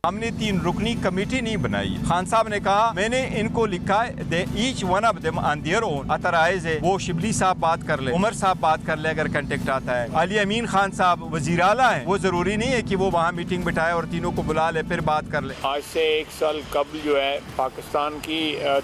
हमने 3 रुकनी कमेटी नहीं बनाई। खान साहब ने कहा मैंने इनको लिखा है each one of them on their own authorise है, वो शिबली साहब बात कर ले, उमर साहब बात कर ले अगर कंटेक्ट आता है, अली अमीन खान साहब वजीर आला है, वो जरूरी नहीं है कि वो वहाँ मीटिंग बिठाए और तीनों को बुला ले फिर बात कर ले। आज से 1 साल कबल जो है पाकिस्तान की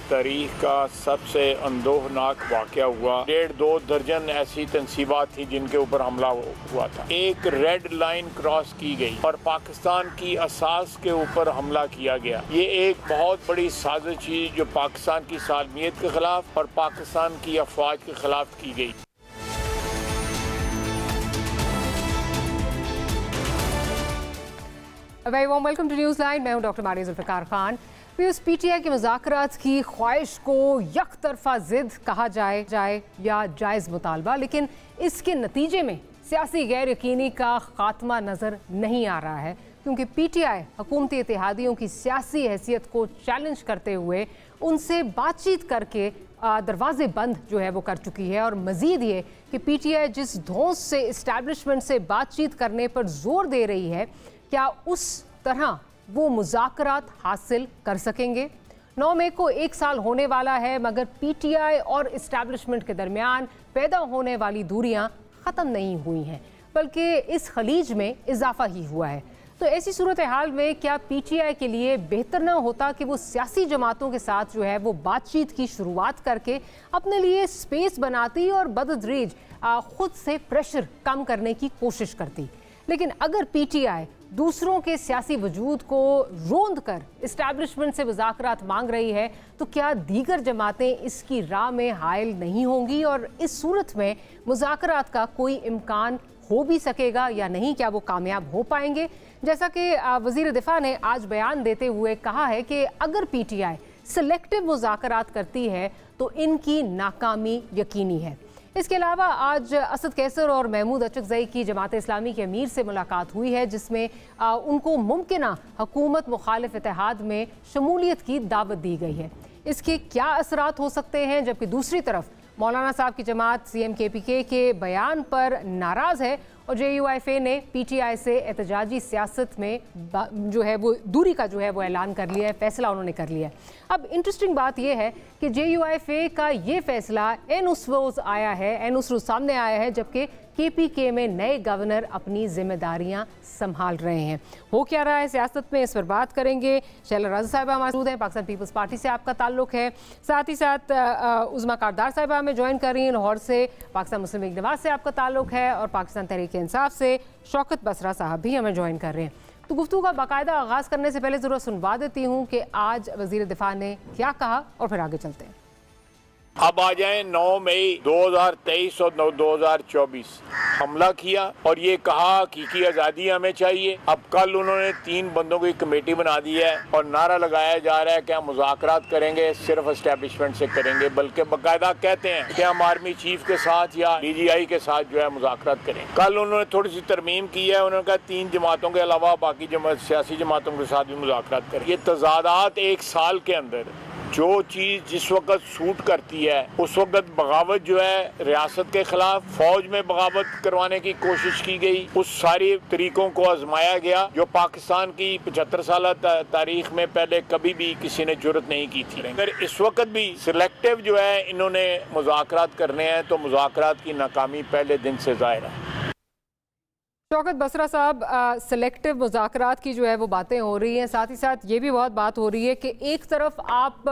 तारीख का सबसे अंदोहनाक वाक़या हुआ। 1.5-2 दर्जन ऐसी तंसीबात थी जिनके ऊपर हमला हुआ था। एक रेड लाइन क्रॉस की गई और पाकिस्तान की असास के ऊपर हमला किया गया। ये एक बहुत बड़ी साजिश थी जो पाकिस्तान की सालमियत के खिलाफ और पाकिस्तान की अफवाज के खिलाफ की गई। Very warm welcome to news line. मैं हूं doctor Maria Zulfiqar Khan. PTI के मुज़ाकरात की ख्वाहिश को यकतरफा जिद कहा जाए या जायज़ मुतालबा, लेकिन इसके नतीजे में सियासी गैर यकीनी का खात्मा नज़र नहीं आ रहा है, क्योंकि पीटीआई हुकूमती इत्तेहादियों की सियासी हैसियत को चैलेंज करते हुए उनसे बातचीत करके दरवाजे बंद जो है वो कर चुकी है। और मज़ीद ये कि पीटीआई जिस धौंस से इस्टेब्लिशमेंट से बातचीत करने पर जोर दे रही है, क्या उस तरह वो मुज़ाकरात हासिल कर सकेंगे? 9 मई को 1 साल होने वाला है, मगर पीटीआई और इस्टेब्लिशमेंट के दरमियान पैदा होने वाली दूरियां ख़त्म नहीं हुई हैं, बल्कि इस खलीज में इजाफा ही हुआ है। तो ऐसी सूरत हाल में क्या पीटीआई के लिए बेहतर ना होता कि वो सियासी जमातों के साथ जो है वो बातचीत की शुरुआत करके अपने लिए स्पेस बनाती और बदतदरीज खुद से प्रेशर कम करने की कोशिश करती? लेकिन अगर पीटीआई दूसरों के सियासी वजूद को रोंद कर इस्टेब्लिशमेंट से मुज़ाकरात मांग रही है, तो क्या दीगर जमातें इसकी राह में हायल नहीं होंगी? और इस सूरत में मुज़ाकरात का कोई इम्कान हो भी सकेगा या नहीं? क्या वो कामयाब हो पाएंगे? जैसा कि वज़ीर दिफा ने आज बयान देते हुए कहा है कि अगर पीटीआई सिलेक्टिव मुज़ाकरात करती है तो इनकी नाकामी यकीनी है। इसके अलावा आज असद कैसर और महमूद अचकज़ई की जमात इस्लामी के अमीर से मुलाकात हुई है, जिसमें उनको मुमकिना हुकूमत मुखालिफ इत्तेहाद में शमूलियत की दावत दी गई है। इसके क्या असरात हो सकते हैं? जबकि दूसरी तरफ मौलाना साहब की जमात CMKPK के बयान पर नाराज़ है और JUIFA ने पीटीआई से एहतजाजी सियासत में जो है वो दूरी का जो है वो ऐलान कर लिया है, फैसला उन्होंने कर लिया है। अब इंटरेस्टिंग बात यह है कि JUIFA का ये फैसला एन उस रोज़ आया है, एन उस रोज़ सामने आया है जबकि KPK में नए गवर्नर अपनी जिम्मेदारियां संभाल रहे हैं। हो क्या रहा है सियासत में, इस पर बात करेंगे। शैला राजा साहिबा मौजूद हैं, पाकिस्तान पीपल्स पार्टी से आपका ताल्लुक है। साथ ही साथ उज़मा कारदार साहिबा हमें ज्वाइन कर रही हैं लाहौर से, पाकिस्तान मुस्लिम लीग नवाज से आपका ताल्लुक है, और पाकिस्तान तहरीक इंसाफ से शौकत बसरा साहब भी हमें ज्वाइन कर रहे हैं। तो गुफ्तगू का बाकायदा आगाज़ करने से पहले ज़रूर सुनवा देती हूँ कि आज वज़ीर दिफा ने क्या कहा और फिर आगे चलते हैं। अब आ जाए 9 मई 2023 और 2024 हमला किया और ये कहा हकीकी आज़ादी हमें चाहिए। अब कल उन्होंने 3 बंदों की कमेटी बना दी है और नारा लगाया जा रहा है कि हम मुज़ाकरात करेंगे, सिर्फ एस्टेब्लिशमेंट से करेंगे, बल्कि बाकायदा कहते हैं कि हम आर्मी चीफ के साथ या DGI के साथ जो है मुज़ाकरात करेंगे। कल उन्होंने थोड़ी सी तरमीम की है, उन्होंने कहा 3 जमातों के अलावा बाकी सियासी जमातों के साथ भी मुज़ाकरात करेंगे। ये तज़ादात 1 साल के अंदर जो चीज़ जिस वक्त सूट करती है उस वक्त बगावत जो है रियासत के खिलाफ, फौज में बगावत करवाने की कोशिश की गई, उस सारे तरीकों को आजमाया गया जो पाकिस्तान की 75 साल तारीख में पहले कभी भी किसी ने जुर्रत नहीं की थी। अगर इस वक्त भी सिलेक्टिव जो है इन्होंने मुज़ाकरात करने हैं तो मुज़ाकरात की नाकामी पहले दिन से ज़ाहिर है। शौकत बसरा साहब, सिलेक्टिव मुज़ाकरात की जो है वो बातें हो रही हैं, साथ ही साथ ये भी बहुत बात हो रही है कि एक तरफ आप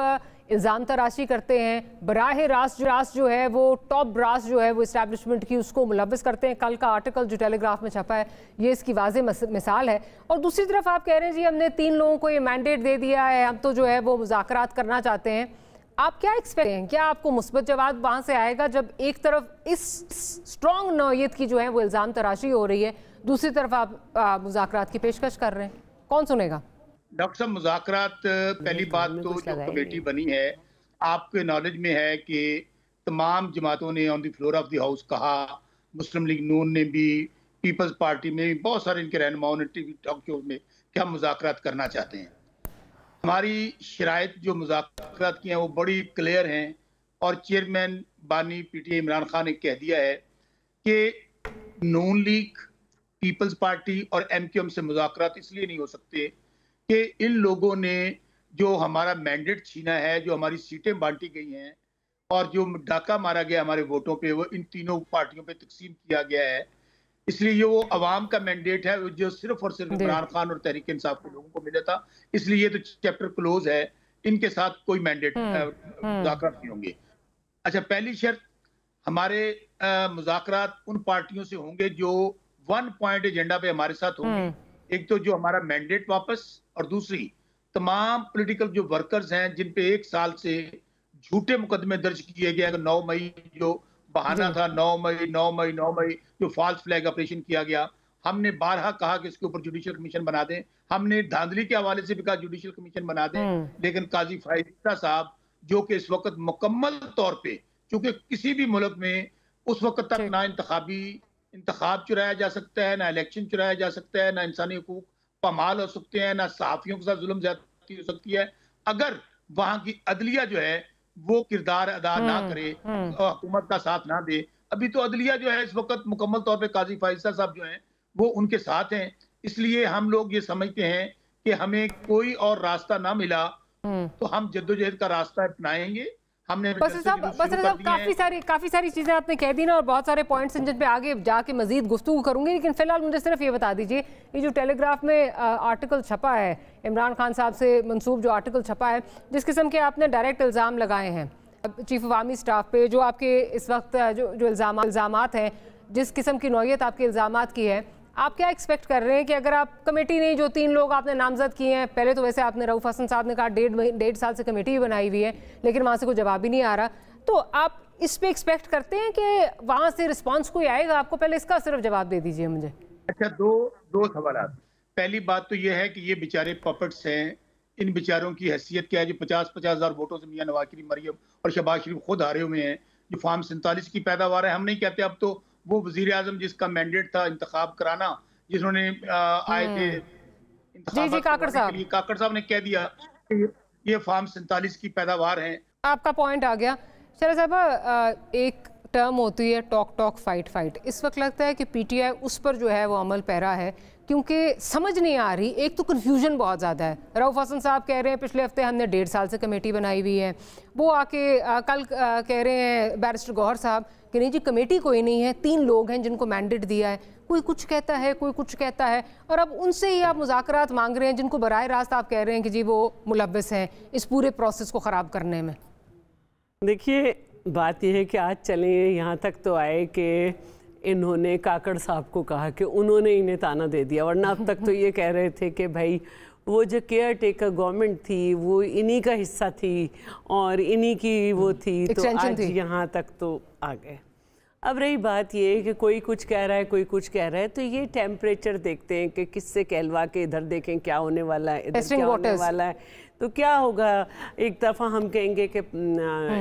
इल्ज़ाम तराशी करते हैं, बराह रास्त जो है वो टॉप ब्रास जो है वो इस्टेब्लिशमेंट की उसको मुलव्वस करते हैं। कल का आर्टिकल जो टेलीग्राफ में छपा है ये इसकी वाज़े मिसाल है। और दूसरी तरफ आप कह रहे हैं जी हमने 3 लोगों को ये मैंडेट दे दिया है, हम तो जो है वो मुज़ाकरात करना चाहते हैं। आप क्या एक्सपेक्ट हैं, क्या आपको मुस्बत जवाब वहाँ से आएगा जब एक तरफ इस स्ट्रॉन्ग नौयत की जो है वो इल्ज़ाम तराशी हो रही है, दूसरी तरफ आप मुज़ाकरात की पेशकश कर रहे हैं? कौन सुनेगा? डॉक्टर साहब, मुज़ाकरात पहली बात तो जो कमेटी बनी है, आपके नॉलेज में है कि तमाम जमातों ने on the floor of the house कहा, मुस्लिम लीग नून ने भी, पीपल्स पार्टी में भी, बहुत सारे इनके रहनुमाओं ने टीवी टॉक शोज में कि हम मुज़ाकरात करना चाहते हैं। हमारी शराइत जो मुज़ाकरात की हैं वो बड़ी क्लियर हैं और चेयरमैन बानी PTI इमरान खान ने कह दिया है कि नून लीग, पीपल्स पार्टी और MQM से मुज़ाकरात इसलिए नहीं हो सकते कि इन लोगों ने जो हमारा मैंडेट छीना है, जो हमारी सीटें बांटी गई हैं और जो डाका मारा गया हमारे वोटों पे, वो इन तीनों पार्टियों पे तकसीम किया गया है। इसलिए ये वो अवाम का मैंडेट है जो सिर्फ और सिर्फ इमरान खान और तहरीक इंसाफ के लोगों को मिला था। इसलिए ये तो चैप्टर क्लोज है, इनके साथ कोई मैंडेट मुज़ाकरात नहीं होंगे। अच्छा, पहली शर्त हमारे मुज़ाकरात उन पार्टियों से होंगे जो 1 पॉइंट एजेंडा पे हमारे साथ होंगे। एक तो जो हमारा मैंडेट वापस, और दूसरी तमाम पॉलिटिकल जो वर्कर्स हैं जिन पे 1 साल से झूठे मुकदमे दर्ज किए गए। 9 मई जो बहाना था, 9 मई जो फॉल्स फ्लैग ऑपरेशन किया गया, हमने बारहा कहा कि इसके ऊपर जुडिशियल कमीशन बना दें। हमने धांधली के हवाले से भी कहा जुडिशियल कमीशन बना दें, लेकिन काजी फायदा साहब जो कि इस वक्त मुकम्मल तौर पे, क्योंकि किसी भी मुल्क में उस वक्त तक ना इंतखाब चुराया जा सकता है, ना इलेक्शन चुराया जा सकता है, ना इंसानी हुकूक पामाल हो सकते हैं, ना सहाफियों के साथ जुल्म ज्यादती हो सकती है, अगर वहां की अदलिया जो है वो किरदार अदा ना करे, हुकूमत का साथ ना दे। अभी तो अदलिया जो है इस वक्त मुकम्मल तौर पे काजी फायदा साहब जो हैं वो उनके साथ हैं। इसलिए हम लोग ये समझते हैं कि हमें कोई और रास्ता ना मिला तो हम जद्दोजहद का रास्ता अपनाएंगे। हमने बसर साहब काफी सारी चीजें आपने कह दी ना, और बहुत सारे पॉइंट्स हैं जिन पे आगे जाके मजीद गुफ्तगू करूंगी, लेकिन फिलहाल मुझे सिर्फ ये बता दीजिए, ये जो टेलीग्राफ में आर्टिकल छपा है, इमरान खान साहब से मंसूब जो आर्टिकल छपा है, जिस किस्म के आपने डायरेक्ट इल्ज़ाम लगाए हैं चीफ ऑफ आर्मी स्टाफ पे, जो आपके इस वक्त जो इल्ज़ामात हैं, जिस किस्म की नौयत आपके इल्ज़ामात की है, आप क्या एक्सपेक्ट कर रहे हैं कि अगर आप कमेटी नहीं, जो 3 लोग आपने नामजद किए हैं, पहले तो वैसे आपने रऊफ हसन साहब ने कहा 1.5 साल से कमेटी भी बनाई हुई है, लेकिन वहाँ से कोई जवाब ही नहीं आ रहा, तो आप इस पे एक्सपेक्ट करते हैं कि वहाँ से रिस्पॉन्स कोई आएगा? आपको पहले इसका सिर्फ जवाब दे दीजिए मुझे। अच्छा, दो सवाल। पहली बात तो यह है कि ये बेचारे पपेट्स हैं, इन बेचारों की हैसियत क्या है जो 50-50 हज़ार वोटों से मियां नवाज शरीफ, मरियम और शहबाज शरीफ खुद हारे हुए हैं, जो फार्म 47 की पैदावार है। हम नहीं कहते, अब तो वो वजीर आजम जिसका मैंडेट था इंतखाब कराना, जिन्होंने आए थे काकड़ साहब ने कह दिया कि ये फार्म 47 की पैदावार है। आपका पॉइंट आ गया। शरा साहबा, एक टर्म होती है टॉक फाइट। इस वक्त लगता है कि पीटीआई उस पर जो है वो अमल पैरा है, क्योंकि समझ नहीं आ रही। एक तो कन्फ्यूजन बहुत ज़्यादा है। रऊफ हसन साहब कह रहे हैं पिछले हफ्ते हमने 1.5 साल से कमेटी बनाई हुई है, वो आके कल कह रहे हैं बैरिस्टर गौहर साहब कि नहीं जी कमेटी कोई नहीं है, 3 लोग हैं जिनको मैंडेट दिया है। कोई कुछ कहता है, कोई कुछ कहता है, और अब उनसे ही आप मुज़ाकरात मांग रहे हैं जिनको बराह रास्त आप कह रहे हैं कि जी वो मुलव्वस हैं इस पूरे प्रोसेस को ख़राब करने में। देखिए, बात यह है कि आज चले यहाँ तक तो आए कि इन्होंने काकड़ साहब को कहा कि उन्होंने इन्हें ताना दे दिया, वरना अब तक तो ये कह रहे थे कि भाई वो जो केयर टेकर गवर्नमेंट थी वो इन्हीं का हिस्सा थी और इन्हीं की वो थी, तो आज यहाँ तक तो आ गए। अब रही बात ये कि कोई कुछ कह रहा है, कोई कुछ कह रहा है, तो ये टेम्परेचर देखते हैं कि किससे कहलवा के इधर देखें क्या होने वाला है, इधर क्या होने वाला है, तो क्या होगा। एक दफ़ा हम कहेंगे कि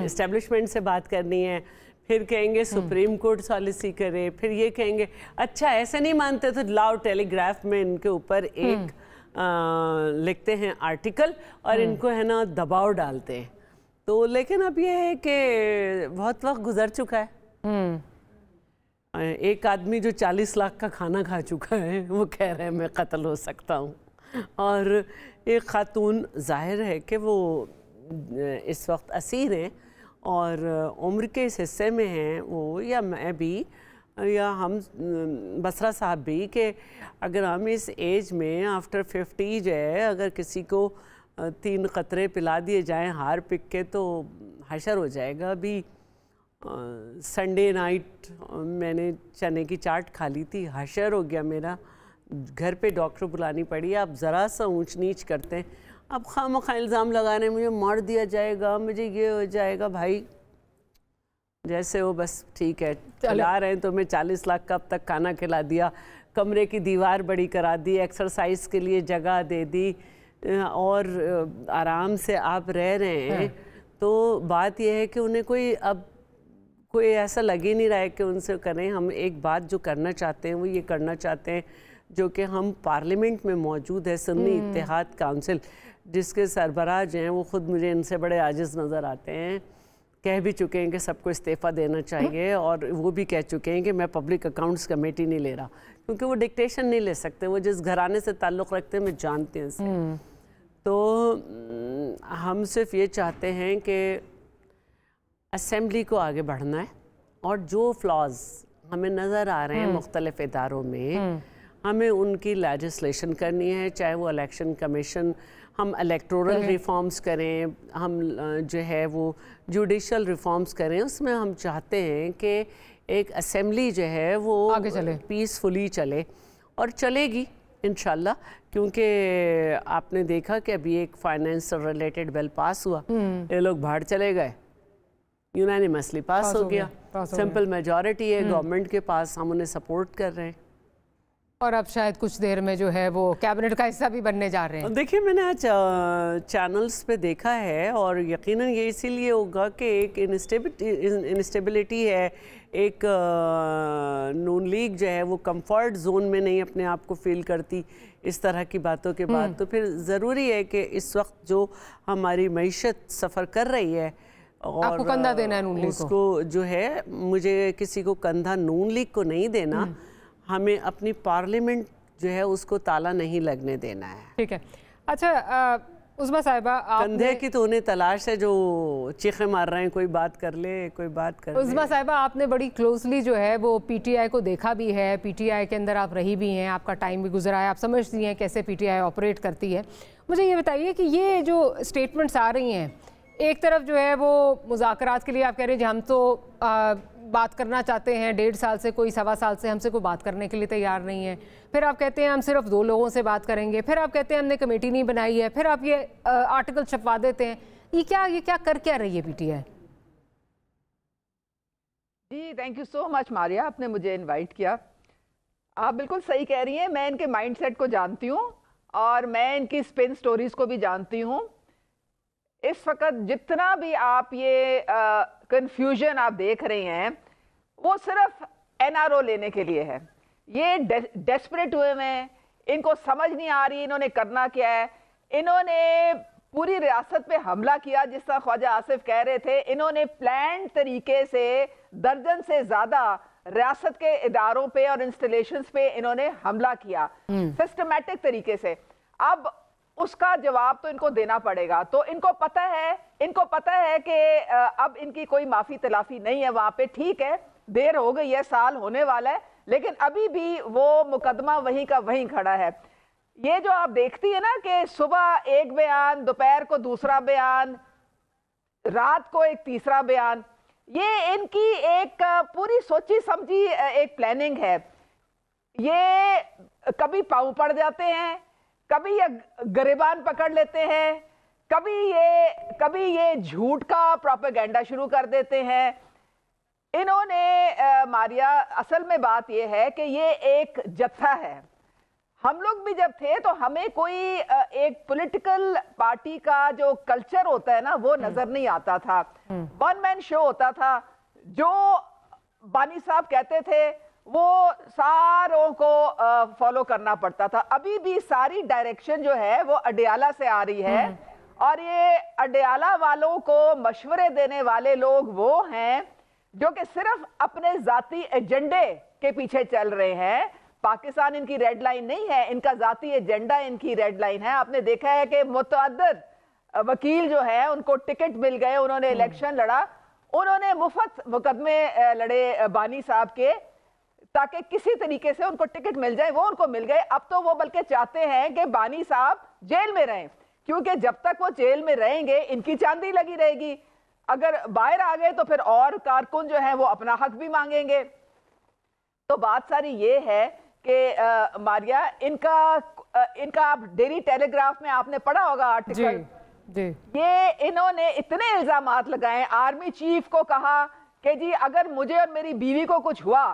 इस्टेब्लिशमेंट से बात करनी है, फिर कहेंगे सुप्रीम कोर्ट सॉलिसी करे, फिर ये कहेंगे अच्छा ऐसे नहीं मानते तो लाओ टेलीग्राफ में इनके ऊपर एक लिखते हैं आर्टिकल और इनको है ना दबाव डालते हैं। तो लेकिन अब ये है कि बहुत वक्त गुजर चुका है। एक आदमी जो 40 लाख का खाना खा चुका है वो कह रहे हैं मैं कत्ल हो सकता हूँ, और एक खातून जाहिर है कि वो इस वक्त असीर हैं और उम्र के इस हिस्से में हैं वो, या मैं भी या हम बसरा साहब भी, कि अगर हम इस एज में आफ्टर 50 जो है अगर किसी को 3 कतरे पिला दिए जाएं हार पिक के तो हशर हो जाएगा। अभी संडे नाइट मैंने चने की चाट खा ली थी, हशर हो गया मेरा, घर पे डॉक्टर बुलानी पड़ी। आप ज़रा सा ऊंच नीच करते हैं, अब खामखा इल्ज़ाम लगाने मुझे मार दिया जाएगा, मुझे ये हो जाएगा। भाई जैसे हो बस ठीक है, खिला रहे हैं तो मैं 40 लाख का अब तक खाना खिला दिया, कमरे की दीवार बड़ी करा दी, एक्सरसाइज के लिए जगह दे दी और आराम से आप रह रहे हैं। तो बात यह है कि उन्हें कोई ऐसा लग ही नहीं रहा है कि उनसे करें। हम एक बात जो करना चाहते हैं वो ये करना चाहते हैं जो कि हम पार्लियामेंट में मौजूद है, सुन्नी इत्तेहाद काउंसिल, जिसके सरबराह जो हैं वो ख़ुद मुझे इनसे बड़े आजिज़ नज़र आते हैं। कह भी चुके हैं कि सबको इस्तीफ़ा देना चाहिए और वो भी कह चुके हैं कि मैं पब्लिक अकाउंट्स कमेटी नहीं ले रहा, क्योंकि वो डिक्टेशन नहीं ले सकते। वो जिस घराने से ताल्लुक़ रखते हैं मैं जानते हैं उसे, तो हम सिर्फ ये चाहते हैं कि असेंबली को आगे बढ़ना है और जो फ्लॉज हमें नज़र आ रहे हैं मुख्तलिफ इदारों में, हमें उनकी लेजिस्लेशन करनी है, चाहे वो इलेक्शन कमीशन, हम इलेक्टोरल रिफॉर्म्स करें, हम जो है वो जुडिशल रिफॉर्म्स करें। उसमें हम चाहते हैं कि एक असेंबली जो है वो आगे चले, पीसफुली चले और चलेगी इंशाल्लाह, क्योंकि आपने देखा कि अभी एक फाइनेंस से रिलेटेड बिल पास हुआ, ये लोग बाहर चले गए, यूनानिमसली पास हो गया, सिंपल मेजॉरिटी है गवर्नमेंट के पास, हम उन्हें सपोर्ट कर रहे हैं और अब शायद कुछ देर में जो है वो कैबिनेट का हिस्सा भी बनने जा रहे हैं। देखिए, मैंने आज चैनल्स पे देखा है और यकीनन ये इसीलिए होगा कि एक इंस्टेबिलिटी है, एक नून लीग जो है वो कंफर्ट जोन में नहीं अपने आप को फील करती इस तरह की बातों के बाद। तो फिर ज़रूरी है कि इस वक्त जो हमारी मईशत सफ़र कर रही है और आपको कंधा देना है नून लीग उसको जो है, मुझे किसी को कंधा नून लीग को नहीं देना, हमें अपनी पार्लियामेंट जो है उसको ताला नहीं लगने देना है। ठीक है। अच्छा उस्मा साहिबा, कंधे की तो उन्हें तलाश है जो चीखे मार रहे हैं, कोई बात कर ले, कोई बात कर ले। उस्मा साहिबा, आपने बड़ी क्लोजली जो है वो पीटीआई को देखा भी है, पीटीआई के अंदर आप रही भी हैं, आपका टाइम भी गुजरा है, आप समझती हैं कैसे पीटीआई ऑपरेट करती है। मुझे ये बताइए कि ये जो स्टेटमेंट्स आ रही हैं, एक तरफ जो है वो मुज़ाकरात के लिए आप कह रहे हैं हम तो बात करना चाहते हैं, 1.5 साल से, कोई 1.25 साल से हमसे कोई बात करने के लिए तैयार नहीं है, फिर आप कहते हैं हम सिर्फ 2 लोगों से बात करेंगे, फिर आप कहते हैं हमने कमेटी नहीं बनाई है, फिर आप ये आर्टिकल छपवा देते हैं। ये क्या कर क्या रही है पीटीआई? जी thank you so much Maria, आपने मुझे इनवाइट किया। आप बिल्कुल सही कह रही हैं, मैं इनके माइंडसेट को जानती हूँ और मैं इनकी स्पिन स्टोरीज को भी जानती हूँ। इस वक्त जितना भी आप ये कंफ्यूजन आप देख रहे हैं वो सिर्फ एनआरओ लेने के लिए है। ये डेस्परेट हुए हैं, इनको समझ नहीं आ रही इन्होंने करना क्या है। इन्होंने पूरी रियासत पे हमला किया, जिस तरह ख्वाजा आसिफ कह रहे थे, इन्होंने प्लान तरीके से दर्जन से ज्यादा रियासत के इदारों पे और इंस्टॉलेशंस पे इन्होंने हमला किया सिस्टमैटिक तरीके से। अब उसका जवाब तो इनको देना पड़ेगा। तो इनको पता है कि अब इनकी कोई माफी तलाफी नहीं है वहां पे। ठीक है, देर हो गई है, साल होने वाला है, लेकिन अभी भी वो मुकदमा वहीं का वहीं खड़ा है। ये जो आप देखती है ना कि सुबह एक बयान, दोपहर को दूसरा बयान, रात को एक तीसरा बयान, ये इनकी एक पूरी सोची समझी एक प्लानिंग है। ये कभी पाँव पड़ जाते हैं, कभी ये गिरेबान पकड़ लेते हैं, कभी ये झूठ का प्रोपेगेंडा शुरू कर देते हैं। इन्होंने मारिया, असल में बात ये है कि ये एक जत्था है। हम लोग भी जब थे तो हमें कोई एक पॉलिटिकल पार्टी का जो कल्चर होता है ना वो नजर नहीं आता था। वन मैन शो होता था। जो बानी साहब कहते थे वो सारों को फॉलो करना पड़ता था। अभी भी सारी डायरेक्शन जो है वो अडियाला से आ रही है और ये अडियाला वालों को मशवरे देने वाले लोग वो हैं जो कि सिर्फ अपने जाती एजेंडे के पीछे चल रहे हैं। पाकिस्तान इनकी रेड लाइन नहीं है, इनका जाती एजेंडा इनकी रेड लाइन है। आपने देखा है कि मुतअद्दिद वकील जो है उनको टिकट मिल गए, उन्होंने इलेक्शन लड़ा, उन्होंने मुफ्त मुकदमे लड़े बानी साहब के ताकि किसी तरीके से उनको टिकट मिल जाए, वो उनको मिल गए। अब तो वो बल्कि चाहते हैं कि बानी साहब जेल में रहें, क्योंकि जब तक वो जेल में रहेंगे इनकी चांदी लगी रहेगी। अगर बाहर आ गए तो फिर और कारकुन जो है वो अपना हक भी मांगेंगे। तो बात सारी ये है कि मारिया, इनका आप डेली टेलीग्राफ में आपने पढ़ा होगा आर्टिकल, ये इन्होंने इतने इल्जामात लगाए। आर्मी चीफ को कहा कि जी अगर मुझे और मेरी बीवी को कुछ हुआ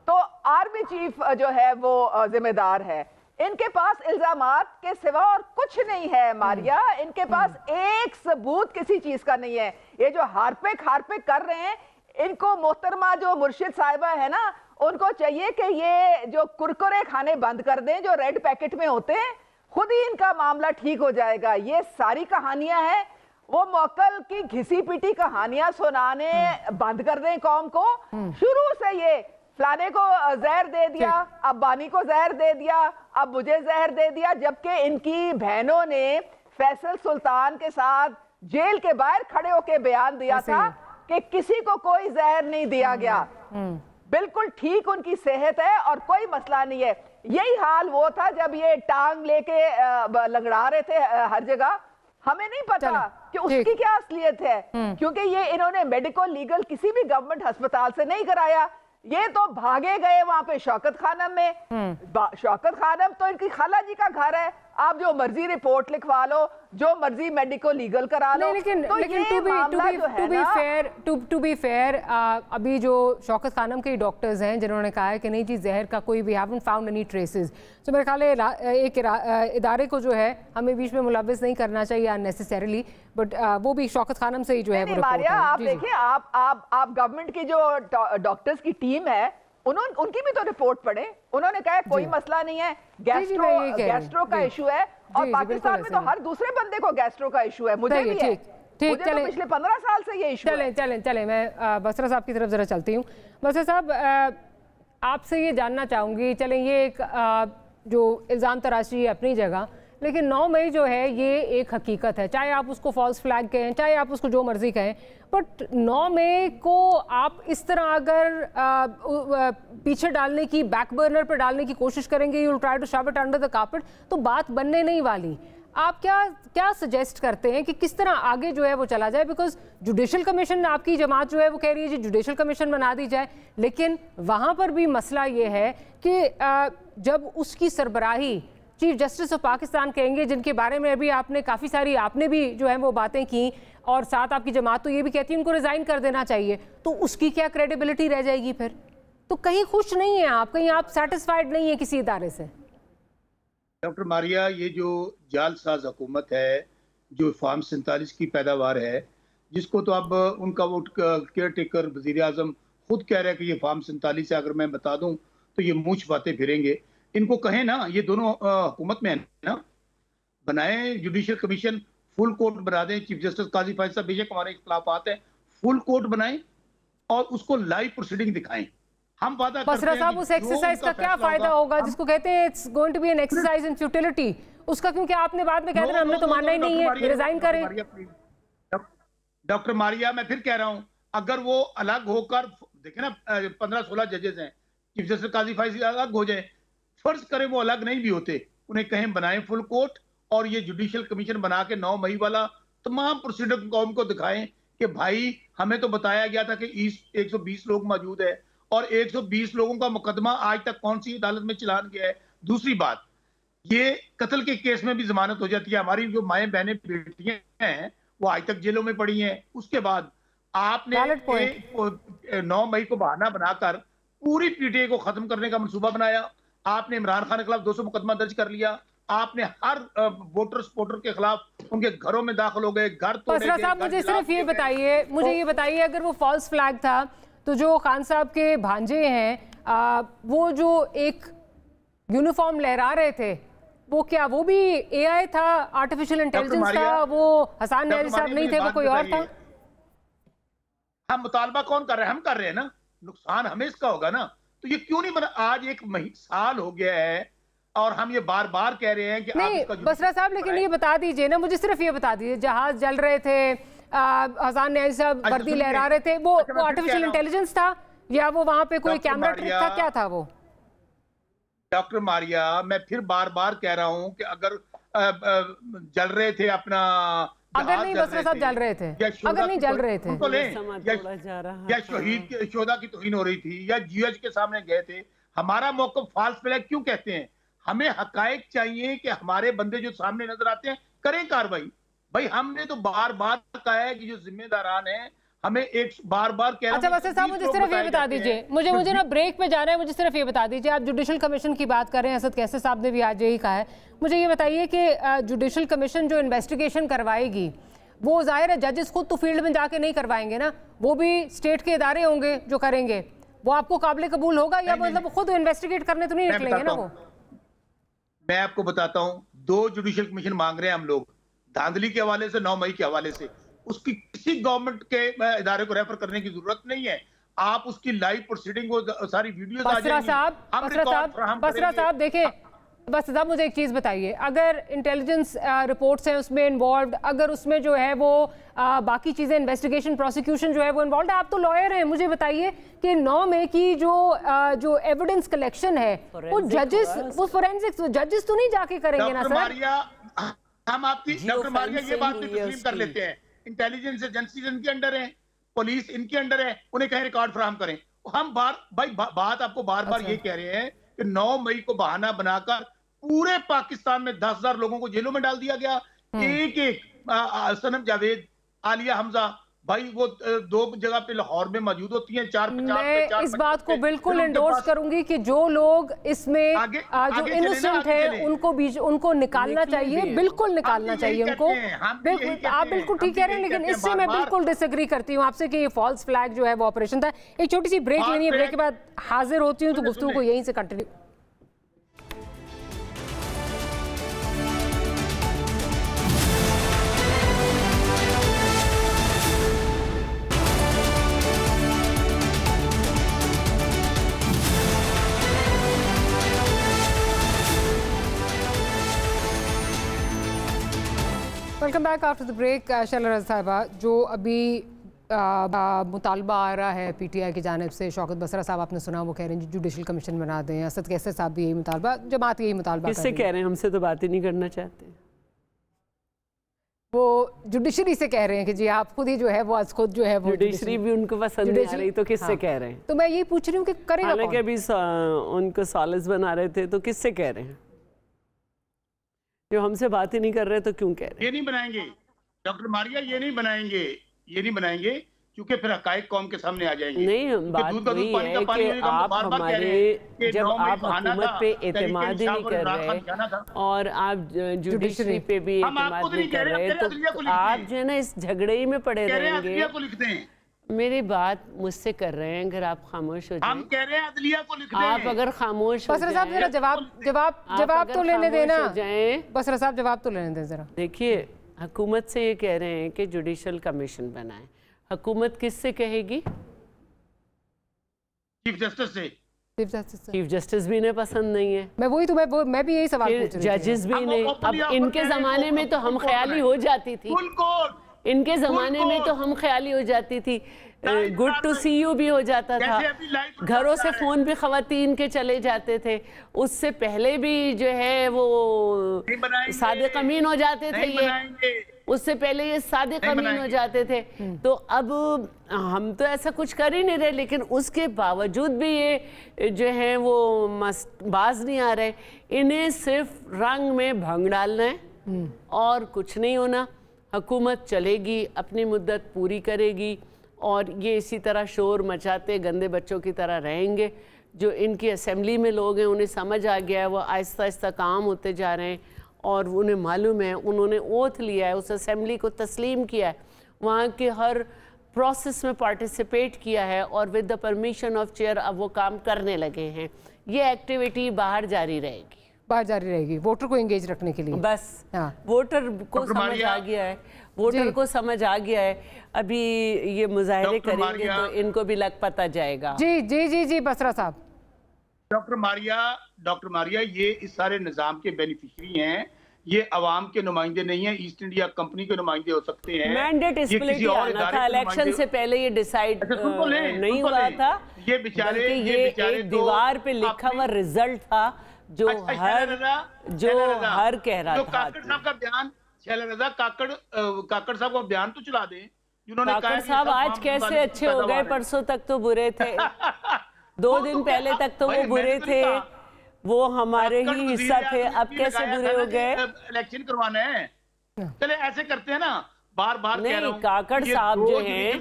तो आर्मी चीफ जो है वो जिम्मेदार है। इनके पास इल्जामात के सिवा और कुछ नहीं है मारिया। इनके पास एक सबूत किसी चीज का नहीं है। ये जो हारपिक कर रहे हैं, इनको मोहतरमा जो मुर्शिद साहिबा है ना, उनको चाहिए कि ये जो कुरकुरे खाने बंद कर दें जो रेड पैकेट में होते हैं, खुद ही इनका मामला ठीक हो जाएगा। ये सारी कहानियां हैं, वो मौकल की घिसी पिटी कहानियां सुनाने बंद कर दें कौम को। शुरू से ये फलाने को जहर दे दिया, अब बानी को जहर दे दिया, अब मुझे जहर दे दिया, जबकि इनकी बहनों ने फैसल सुल्तान के साथ जेल के बाहर खड़े होकर बयान दिया था कि किसी को कोई जहर नहीं दिया गया, बिल्कुल ठीक उनकी सेहत है और कोई मसला नहीं है। यही हाल वो था जब ये टांग लेके लंगड़ा रहे थे हर जगह। हमें नहीं पता कि उसकी क्या असलियत है, क्योंकि ये इन्होंने मेडिकल लीगल किसी भी गवर्नमेंट अस्पताल से नहीं कराया। ये तो भागे गए वहां पे शौकत खानम में। शौकत खानम तो इनकी खाला जी का घर है, आप जो मर्जी रिपोर्ट लिखवा लो, जो मर्जी मेडिकल लीगल करा लो। लेकिन टू बी फेयर अभी जो शौकत खानम के डॉक्टर्स हैं जिन्होंने कहा है कि नहीं जी जहर का कोई भी हैवंट फाउंड एनी ट्रेसेस, तो मेरे ख्याल है एक इदारे को जो है हमें बीच में मुलव्वस नहीं करना चाहिए अननेसेसरीली, बट वो भी शौकत खानम से ही जो है वो रिपोर्ट है। आप देखिए, आप गवर्नमेंट की जो डॉक्टर्स की टीम है उनकी भी तो रिपोर्ट पढ़े। उन्होंने कहा कोई मसला नहीं है, गैस्ट्रो का इशू है, और पाकिस्तान में तो हर दूसरे बंदे को गैस्ट्रो का इशू है, मुझे भी है। ठीक, चले, तो पिछले 15 साल से ये इशू है। चले मैं बसरा साहब की तरफ जरा चलती हूँ। बसरा साहब, आपसे ये जानना चाहूंगी, चलें ये एक जो इल्ज़ाम तराशी है अपनी जगह, लेकिन 9 मई जो है ये एक हकीकत है, चाहे आप उसको फॉल्स फ्लैग कहें, चाहे आप उसको जो मर्जी कहें, बट 9 मई को आप इस तरह अगर पीछे डालने की, बैक बर्नर पर डालने की कोशिश करेंगे, you will try to shove it under the carpet, तो बात बनने नहीं वाली। आप क्या सजेस्ट करते हैं कि किस तरह आगे जो है वो चला जाए? बिकॉज जुडिशल कमीशन, आपकी जमात जो है वो कह रही है जी जुडिशल कमीशन बना दी जाए, लेकिन वहाँ पर भी मसला ये है कि जब उसकी सरबराही चीफ जस्टिस ऑफ पाकिस्तान कहेंगे, जिनके बारे में अभी आपने काफ़ी सारी आपने भी जो है वो बातें की, और साथ आपकी जमात तो ये भी कहती है उनको रिज़ाइन कर देना चाहिए, तो उसकी क्या क्रेडिबिलिटी रह जाएगी फिर? तो कहीं खुश नहीं है आप, कहीं आप सेटिस्फाइड नहीं है किसी इदारे से? डॉक्टर मारिया, ये जो जालसाज हुकूमत है, जो फार्म 47 की पैदावार है, जिसको तो अब उनका वो केयर टेकर वजीर आजम खुद कह रहे हैं कि ये फार्म 47 है, अगर मैं बता दूं तो ये मुँह छुपाते फिरेंगे। इनको कहें ना, ये दोनों हुकूमत में है ना, बनाए जुडिशल कमीशन, फुल कोर्ट बना दें। चीफ जस्टिस काजी फायद साहब, बेशक हमारे इख्तिलाफात हैं, फुल कोर्ट बनाएं और उसको लाइव प्रोसीडिंग दिखाएं। हम वादा करते हैं साहब, उस एक्सरसाइज का क्या फायदा होगा जिसको कहते हैं it's going to be an exercise in futility? उसका क्योंकि आपने बाद में कह देना हमने तो मानना ही नहीं है, रिजाइन करें। डॉक्टर मारिया, मैं फिर कह रहा हूं, अगर वो अलग होकर देखे ना, 15-16 जजेस हैं, चीफ जस्टिस काजी फायद अलग हो जाए, फर्ज करें वो अलग नहीं भी होते, उन्हें कहें बनाएं फुल कोर्ट, और ये जुडिशल कमीशन बना के 9 मई वाला तमाम प्रोसीडर कौम को दिखाएं कि भाई हमें तो बताया गया था कि 120 लोग मौजूद है, और 120 लोगों का मुकदमा आज तक कौन सी अदालत में चलान गया है। दूसरी बात, ये कत्ल के केस में भी जमानत हो जाती है। हमारी जो माएँ बहनें बेटियां हैं वो आज तक जेलों में पड़ी हैं। उसके बाद आपने 9 मई को बहाना बनाकर पूरी पीटीआई को खत्म करने का मंसूबा बनाया। आपने इमरान खान के खिलाफ 200 मुकदमा दर्ज कर लिया। आपने हर वोटर सपोर्टर के खिलाफ उनके घरों में दाखिल हो गए, घर तोड़े गए। साहब, मुझे सिर्फ ये बताइए, मुझे ये बताइए, अगर वो फॉल्स फ्लैग था तो जो खान साहब के भांजे हैं वो जो एक यूनिफॉर्म लहरा रहे थे, वो क्या वो भी एआई था, आर्टिफिशियल इंटेलिजेंस था? वो हसन न्याजी साहब नहीं थे, वो कोई और था? हम मुतालबा कौन कर रहे हैं? हम कर रहे हैं ना, नुकसान हमें इसका होगा ना। तो ये क्यों नहीं बना? आज 1 साल हो गया है और हम ये बार बार कह रहे हैं कि नहीं बसरा साहब, लेकिन ये बता दीजिए ना, मुझे सिर्फ ये बता दीजिए, जहाज जल रहे थे, हसन न्याजी साहब वर्दी लहरा रहे थे, वो आर्टिफिशियल इंटेलिजेंस था या वो वहां पे कोई कैमरा ट्रिक था? क्या था वो? डॉक्टर मारिया, मैं फिर बार बार कह रहा हूं कि अगर जल रहे थे अपना, अगर नहीं बसरा साहब जल रहे थे, अगर नहीं जल रहे थे तो या शहीद शोदा की तौहीन हो रही थी या जीएच के सामने गए थे, हमारा मौक़िफ़ फॉल्स फ्लैग क्यों कहते हैं? हमें हकायक चाहिए कि हमारे बंदे जो सामने नजर आते हैं करें कार्रवाई। भाई हमने तो बार बार कहा है कि जो जिम्मेदारान है, हमें एक बार बार कह रहा हूं। अच्छा बसरा साहब, मुझे सिर्फ ये बता दीजिए, मुझे ना ब्रेक पे जाना है, मुझे सिर्फ ये बता दीजिए, आप जुडिशल कमीशन की बात कर रहे हैं, असद कैसर साहब ने भी आज यही कहा है, मुझे ये बताइए कि जुडिशल कमीशन जो इन्वेस्टिगेशन करवाएगी, वो जाहिर है जजेस खुद तो फील्ड में जाके नहीं करवाएंगे ना, वो भी स्टेट के इदारे होंगे जो करेंगे, वो आपको काबिल कबूल होगा या मतलब खुद इन्वेस्टिगेट करने तो नहीं निकलेंगे ना वो? मैं आपको बताता हूं, 2 जुडिशल कमीशन मांग रहे हैं हम लोग, धांधली के हवाले से, 9 मई के हवाले से। उसकी किसी गवर्नमेंट के इदारे को रेफर करने की जरूरत नहीं है। आप उसकी लाइव प्रोसीडिंग, सारी वीडियोस आ जाएंगी। बसरा साहब देखिए, बस साहब मुझे एक चीज़ बताइए, अगर इंटेलिजेंस रिपोर्ट्स हैं उसमें इन्वॉल्व, अगर उसमें जो है वो बाकी चीज़ें इन्वेस्टिगेशन प्रोसिक्यूशन जो है वो इन्वॉल्व है, आप तो लॉयर हैं, मुझे बताइए कि 9 मई की जो एविडेंस कलेक्शन है वो जजेस, वो फोरेंसिक्स जजेस तो नहीं जाके करेंगे ना सर? हम आपकी डॉक्टर मारिया ये बात भी तस्लीम कर लेते हैं, इंटेलिजेंस एजेंसी इनके अंडर है, पुलिस इनके अंडर है, उन्हें कहें रिकॉर्ड फराहम करें। हम बात आपको बार बार ये कह रहे हैं कि 9 मई को बहाना बनाकर पूरे पाकिस्तान में 10,000 लोगों को जेलों में डाल दिया गया। एक सनम जावेद, आलिया हमजा, भाई वो 2 जगह पे लाहौर में मौजूद होती हैं, 450 मैं इस बात को बिल्कुल एंडोर्स करूंगी कि जो लोग इसमें जो इनोसेंट है उनको निकालना चाहिए, बिल्कुल निकालना चाहिए उनको। बिल्कुल आप बिल्कुल ठीक कह रहे हैं, लेकिन इससे मैं बिल्कुल डिसएग्री करती हूँ आपसे कि ये फॉल्स फ्लैग जो है वो ऑपरेशन था। एक छोटी सी ब्रेक लेनी है, ब्रेक के बाद हाजिर होती हूँ तो गुफ्तगू को यहीं से continue. Welcome back after the break. Shaila Raza साहिबा, जो अभी मुतालबा आ रहा है पीटीआई की जानिब से, शौकत बसरा साहब आपने सुना, वो कह रहे हैं जुडिशल कमीशन बना दें, असद कैसर साहब भी यही मुतालबा, जमात यही मुतालबा किससे कह रहे हैं? हमसे तो बात ही नहीं करना चाहते। वो जुडिशरी से कह रहे हैं कि जी आप खुद ही जो है वो आज खुद जो है वो जुडिशरी भी उनको पसंद नहीं आ रही, तो किससे कह रहे हैं? तो मैं यही पूछ रही हूँ कि करेगा कौन? हालांकि अभी उनको सालिस बना रहे थे, तो किससे कह रहे हैं? जो हमसे बात ही नहीं कर रहे तो क्यों कह रहे हैं? ये नहीं बनाएंगे डॉक्टर मारिया, ये नहीं बनाएंगे, ये नहीं बनाएंगे, क्योंकि फिर हकायक कौम के सामने आ जाएंगे। नहीं, बात वही है कि आप हमारे, जब आप हुकूमत पे एतमाद ही नहीं कर रहे और आप जुडिशरी पे भी एतमाद नहीं कर रहे, तो आप जो है ना इस झगड़े ही में पड़े रहेंगे। मेरी बात मुझसे कर रहे हैं, अगर आप खामोश हो जाएं। हम कह रहे हैं अदलिया को लिख दें। आप अगर खामोश हो जाएं, साहब जरा जवाब तो लेने देना। बसरा साहब जवाब तो लेने दें जरा। देखिए, हुकूमत से ये कह रहे हैं कि जुडिशल कमीशन बनाए, हुकूमत किससे कहेगी? चीफ जस्टिस से। चीफ जस्टिस भी इन्हें पसंद नहीं है। मैं भी यही सवाल पूछ रही थी। जजेस भी नहीं। अब इनके जमाने में तो हम ख्याली हो जाती थी, इनके जमाने में तो हम ख्याली हो जाती थी, गुड टू सी यू भी हो जाता था, घरों से फोन भी खवातीन के चले जाते थे, उससे पहले भी जो है वो सादिक अमीन हो जाते थे, ये उससे पहले ये सादिक अमीन हो जाते थे। तो अब हम तो ऐसा कुछ कर ही नहीं रहे, लेकिन उसके बावजूद भी ये जो है वो बाज नहीं आ रहे। इन्हें सिर्फ रंग में भंग डालना है और कुछ नहीं होना। हुकूमत चलेगी, अपनी मुद्दत पूरी करेगी और ये इसी तरह शोर मचाते गंदे बच्चों की तरह रहेंगे। जो इनकी असेंबली में लोग हैं उन्हें समझ आ गया है, वो आहिस्ता आहिस्ता काम होते जा रहे हैं और उन्हें मालूम है, उन्होंने ओथ लिया है, उस असेंबली को तस्लीम किया है, वहाँ के हर प्रोसेस में पार्टिसिपेट किया है और with the permission of chair अब वो काम करने लगे हैं। ये एक्टिविटी बाहर जारी रहेगी, वोटर को एंगेज रखने के लिए। बस वोटर को समझ आ गया है, वोटर को समझ आ गया है। अभी ये मुजाहिरे करेंगे तो इनको भी लग पता जाएगा। जी जी जी जी बसरा साहब। डॉक्टर मारिया ये इस सारे निजाम के बेनिफिशियरी हैं, ये अवाम के नुमाइंदे नहीं है, ईस्ट इंडिया कंपनी के नुमाइंदे हो सकते हैं। मैंडेट स्प्लिट आना था, इलेक्शन से पहले ये डिसाइड नहीं हुआ था। ये बेचारे एक दीवार पे लिखा हुआ रिजल्ट था जो हर कह रहा था। काकड़ साहब का बयान, शैला काकड़ साहब का बयान तो चला दें, जिन्होंने काकड़ साहब आज कैसे अच्छे हो गए, परसों तक तो बुरे थे। 2 दिन पहले तक तो वो बुरे थे, वो हमारे ही हिस्सा थे, अब कैसे बुरे हो गए? इलेक्शन करवाना है, चले ऐसे करते हैं ना, बार बार नहीं, काकड़ साहब जो हैं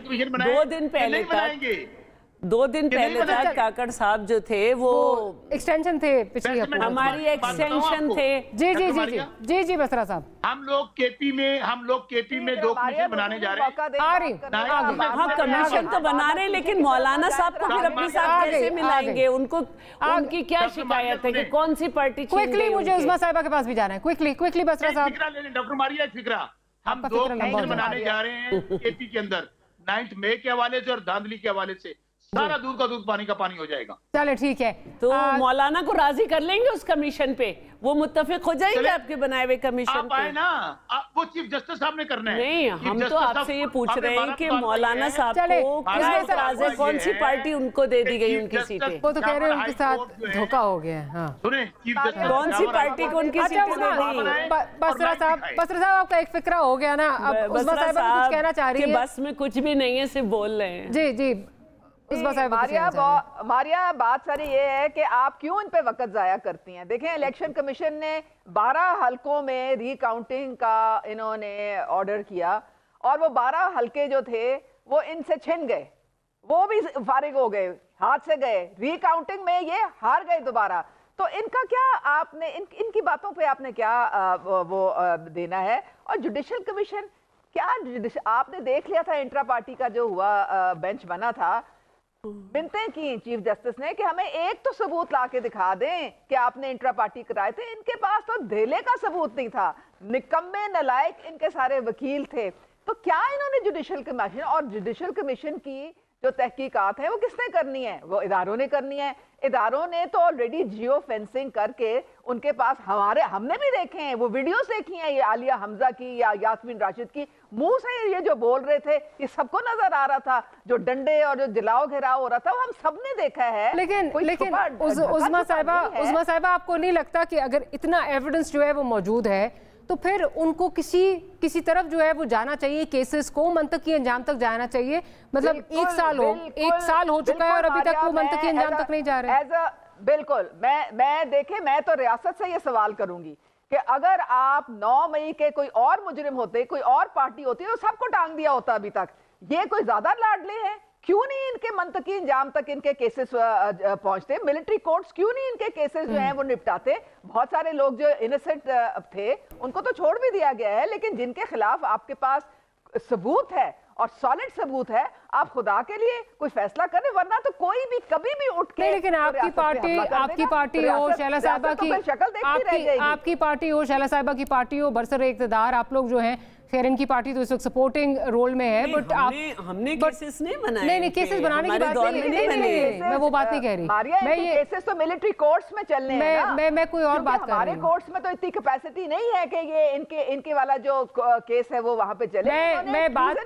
2 दिन पहले तक काकड़ साहब जो थे वो एक्सटेंशन थे, पिछली हमारी एक्सटेंशन थे। जी जी जी जी जी जी बसरा साहब, हम लोग केपी में 2 कमीशन बनाने जा रहे हैं। हाँ, कमीशन तो बना रहे हैं, लेकिन मौलाना साहब को फिर अपने साथ कैसे मिलाएंगे? उनको उनकी क्या शिकायत है कि कौन सी पार्टी? क्विकली मुझे उस्मा साहिबा के पास भी जाना है, क्विकली बसरा साहब। डॉक्टर मारिया एक फिक्रा, हम 2 कमीशन बनाने जा रहे हैं केपी के अंदर, 9 मई के हवाले से और धांधली के हवाले से। सारा दूध का दूध पानी का पानी हो जाएगा। चले ठीक है, तो मौलाना को राजी कर लेंगे उस कमीशन पे, वो मुत्तफिक हो जाएंगे आपके बनाए हुए कमीशन आप आए ना, वो चीफ जस्टिस साहब ने करना है। नहीं, हम तो आपसे ये पूछ रहे हैं कि मौलाना साहब को किसने कौन सी पार्टी उनको दे दी गई उनकी सीटें? वो तो कह रहे हैं उनके साथ धोखा हो गया। हाँ सुने, चीफ जस्टिस कौन सी पार्टी को उनकी सीटें दे दी? बसरा साहब आपका एक फिक्रा हो गया ना, अब उस्मा साहिबा कुछ कहना चाह रही है। बस में कुछ भी नहीं है, सिर्फ बोल रहे हैं। जी जी मारिया, बात सारी ये है कि आप क्यों इन पे वक्त जाया करती हैं। देखें, इलेक्शन कमीशन ने 12 हलकों में रीकाउंटिंग का इन्होंने ऑर्डर किया और वो 12 हलके जो थे वो इनसे छिन गए, वो भी फारिग हो गए, हाथ से गए। रीकाउंटिंग में ये हार गए दोबारा। तो इनका क्या, आपने इनकी बातों पे आपने क्या देना है? और जुडिशल कमीशन क्या, आपने देख लिया था इंट्रा पार्टी का जो हुआ बेंच बना था, बिनतें की चीफ जस्टिस ने कि हमें एक तो सबूत ला के दिखा दें कि आपने इंट्रा पार्टी कराए थे। इनके पास तो धेले का सबूत नहीं था, निकम्मे नलायक इनके सारे वकील थे। तो क्या इन्होंने जुडिशल कमीशन, और जुडिशल कमीशन की जो तहकीकात है वो किसने करनी है? वो इदारों ने करनी है। इदारों ने तो ऑलरेडी जियो फेंसिंग करके उनके पास, हमने भी देखे हैं वो वीडियोस देखी हैं, ये आलिया हमजा की या यास्मीन राशिद की, मुंह से ये जो बोल रहे थे ये सबको नजर आ रहा था, जो डंडे और जो जलाओ घेराव हो रहा था वो हम सबने देखा है। लेकिन उस्मा साहिबा आपको नहीं लगता कि अगर इतना एविडेंस जो है वो मौजूद है तो फिर उनको किसी तरफ जो है वो जाना चाहिए, केसेस को मंतकी अंजाम तक जाना चाहिए? मतलब एक साल हो चुका है और अभी तक वो मंतकी अंजाम तक नहीं जा रहे। बिल्कुल, मैं तो रियासत से ये सवाल करूंगी कि अगर आप 9 मई के कोई और मुजरिम होते, कोई और पार्टी होती तो सबको टांग दिया होता अभी तक। ये कोई ज्यादा लाडले हैं? क्यों नहीं इनके मंतकी इंजाम तक इनके केसेस पहुंचते? मिलिट्री कोर्ट्स क्यों नहीं इनके केसेस जो हैं वो निपटाते? बहुत सारे लोग जो इनोसेंट थे उनको तो छोड़ भी दिया गया है, लेकिन जिनके खिलाफ आपके पास सबूत है और सॉलिड सबूत है, आप खुदा के लिए कोई फैसला करें, वरना तो कोई भी कभी भी उठ के। लेकिन आपकी पार्टी हो, शैला साहिबा की आपकी पार्टी हो, शैला साहिबा की पार्टी हो, बरसरे इक़्तिदार आप लोग जो हैं, खैर इनकी पार्टी तो इस वक्त सपोर्टिंग रोल में है, बट हमने केसेस नहीं बनाए। नहीं केसेस बनाने की बात नहीं, मैं वो बात नहीं कह रही। मैं ये केसेस तो मिलिट्री कोर्ट्स में चलने हैं। मैं कोई और बात कर रही हूं। हमारे कोर्ट्स में तो इतनी कैपेसिटी नहीं है कि ये इनके वाला जो केस है वो वहां पे चले। मैं बात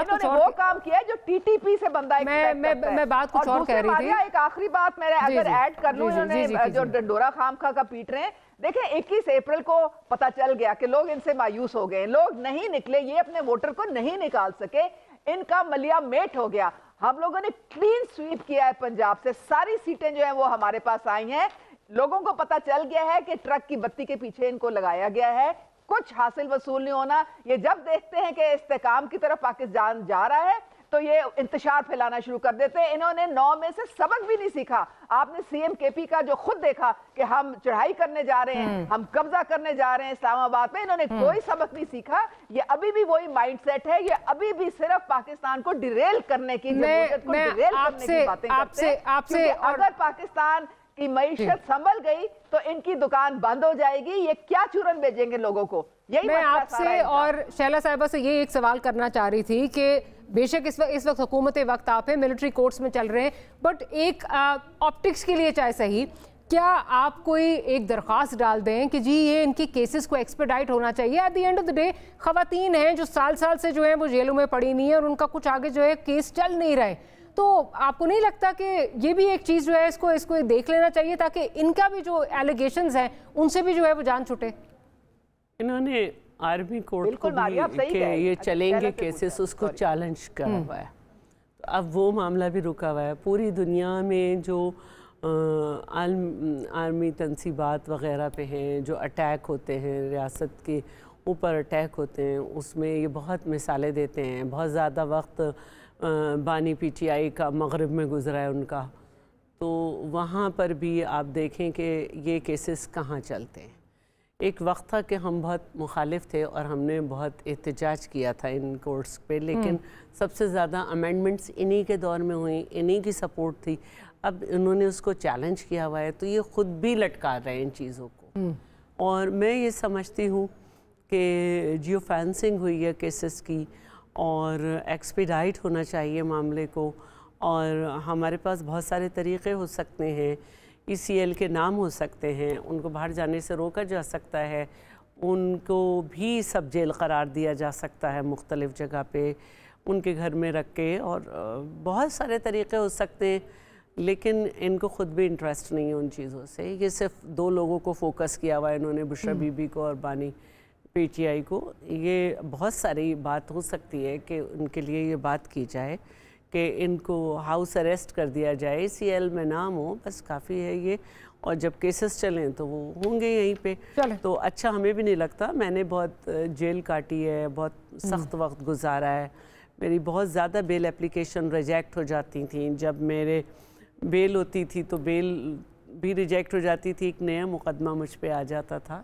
कुछ और, वो काम किया है जो टीटीपी से बंदा मैं बात कुछ और कह रही थी। एक आखिरी बात मैं अगर ऐड कर लूं, इन्होंने जो डंडोरा खामखा का पीट रहे हैं, देखिए 21 अप्रैल को पता चल गया कि लोग इनसे मायूस हो गए, लोग नहीं निकले, ये अपने वोटर को नहीं निकाल सके, इनका मलिया मेट हो गया। हम लोगों ने क्लीन स्वीप किया है पंजाब से, सारी सीटें जो हैं वो हमारे पास आई हैं। लोगों को पता चल गया है कि ट्रक की बत्ती के पीछे इनको लगाया गया है, कुछ हासिल वसूल नहीं होना। ये जब देखते हैं कि इस्तेकाम की तरफ पाकिस्तान जा रहा है तो ये इंतशार फैलाना शुरू कर देते हैं। इन्होंने 9 में से सबक भी नहीं सीखा। आपने सीएम केपी का जो खुद देखा कि हम चढ़ाई करने जा रहे हैं, हम कब्जा करने जा रहे हैं इस्लामाबाद में, इन्होंने कोई सबक नहीं सीखा। ये अभी भी वही माइंडसेट है, ये अभी भी सिर्फ पाकिस्तान को डिरेल करने की, आपसे अगर पाकिस्तान की मईशत संभल गई तो इनकी दुकान बंद हो जाएगी। ये क्या चूरन भेजेंगे लोगों को? यही मैं आपसे और शैला साहिबा से ये एक सवाल करना चाह रही थी कि बेशक इस वक्त हुकूमत वक्त आप है, मिलिट्री कोर्ट्स में चल रहे हैं, बट एक ऑप्टिक्स के लिए चाहे सही, क्या आप कोई एक दरख्वास्त डाल दें कि जी ये इनकी केसेस को एक्सपेडाइट होना चाहिए? At the end of the day खवातीन हैं जो साल से जो है वो जेलों में पड़ी नहीं है और उनका कुछ आगे जो है केस चल नहीं रहे। तो आपको नहीं लगता कि ये भी एक चीज़ जो है इसको देख लेना चाहिए ताकि इनका भी जो एलिगेशंस हैं उनसे भी जो है वो जान छूटे? इन्होंने आर्मी कोर्ट को भी कि ये चलेंगे केसेस, उसको चैलेंज करा हुआ है। तो अब वो मामला भी रुका हुआ है। पूरी दुनिया में जो आर्मी तनसीबात वगैरह पे हैं, जो अटैक होते हैं, रियासत के ऊपर अटैक होते हैं, उसमें ये बहुत मिसालें देते हैं। बहुत ज़्यादा वक्त बानी पीटीआई का मगरिब में गुजरा है उनका, तो वहाँ पर भी आप देखें कि ये केसेस कहाँ चलते हैं। एक वक्त था कि हम बहुत मुखालिफ थे और हमने बहुत एहतजाज किया था इन कोर्ट्स पे, लेकिन सबसे ज़्यादा अमेंडमेंट्स इन्हीं के दौर में हुई, इन्हीं की सपोर्ट थी। अब इन्होंने उसको चैलेंज किया हुआ है, तो ये ख़ुद भी लटका रहे हैं इन चीज़ों को। और मैं ये समझती हूँ कि जियो फेंसिंग हुई है केसेस की और एक्सपीडाइट होना चाहिए मामले को, और हमारे पास बहुत सारे तरीक़े हो सकते हैं। ECL के नाम हो सकते हैं, उनको बाहर जाने से रोका जा सकता है, उनको भी सब जेल करार दिया जा सकता है मुख्तलिफ़ जगह पे, उनके घर में रख के, और बहुत सारे तरीक़े हो सकते हैं। लेकिन इनको ख़ुद भी इंटरेस्ट नहीं है उन चीज़ों से। ये सिर्फ 2 लोगों को फोकस किया हुआ है इन्होंने, बुशरा बीबी को और बानी PTI को। ये बहुत सारी बात हो सकती है कि उनके लिए ये बात की जाए कि इनको हाउस अरेस्ट कर दिया जाए, ECL में नाम हो, बस काफ़ी है ये। और जब केसेस चलें तो वो होंगे यहीं पे। तो अच्छा हमें भी नहीं लगता। मैंने बहुत जेल काटी है, बहुत सख्त वक्त गुजारा है। मेरी बहुत ज़्यादा बेल एप्लीकेशन रिजेक्ट हो जाती थी। जब मेरे बेल होती थी तो बेल भी रिजेक्ट हो जाती थी, एक नया मुकदमा मुझ पे आ जाता था।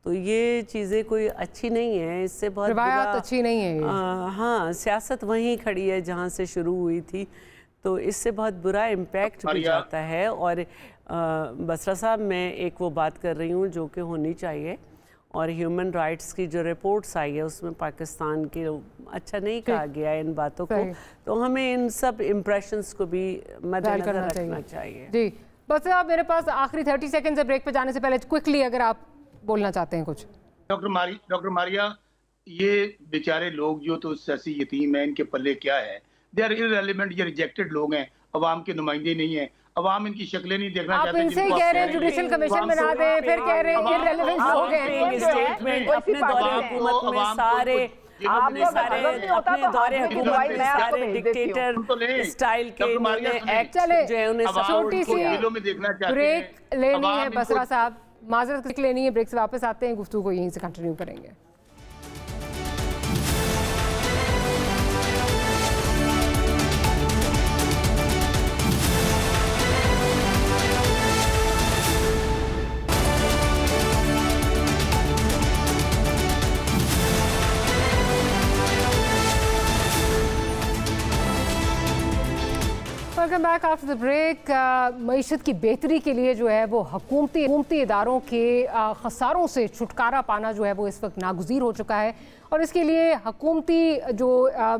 तो ये चीज़ें कोई अच्छी नहीं है, इससे बहुत रवायत अच्छी नहीं है ये। हाँ, सियासत वहीं खड़ी है जहाँ से शुरू हुई थी, तो इससे बहुत बुरा इम्पैक्ट भी जाता है। और बसरा साहब, मैं एक वो बात कर रही हूँ जो कि होनी चाहिए, और ह्यूमन राइट्स की जो रिपोर्ट्स आई है उसमें पाकिस्तान के अच्छा नहीं कहा गया इन बातों को, तो हमें इन सब इम्प्रेशंस को भी मद्देनजर रखना चाहिए। जी बस आप, मेरे पास आखिरी 30 सेकंड से ब्रेक पे जाने से पहले क्विकली अगर आप बोलना चाहते हैं कुछ। डॉक्टर मारिया, ये बेचारे लोग जो तो सियासी यतीम है, इनके पल्ले क्या है? दे आर इररिलेवेंट, ये रिजेक्टेड लोग हैं, अवाम के नुमाइंदे नहीं है, अवाम इनकी शक्लें नहीं देखना चाहते। आप इनसे कह रहे हैं जुडिशल कमेशन बना दे, फिर कह रहे हैं इररिलेवेंट लोग हैं। स्टेटमेंट अपने दौरे हुकूमत में सारे अपने दौरे हुकूमत में सारे डिक्टेटर स्टाइल के एक्ट जो है उन्हें छोटी सी ब्रेक लेनी है बसरा साहब, माजरत लेनी है, ब्रेक से वापस आते हैं, गुफ्तगू को यहीं से कंटिन्यू करेंगे। Welcome back after the break. मईशत की बेहतरी के लिए जो है वो हुकूमती इदारों के खसारों से छुटकारा पाना जो है वो इस वक्त नागुज़ीर हो चुका है, और इसके लिए हुकूमती जो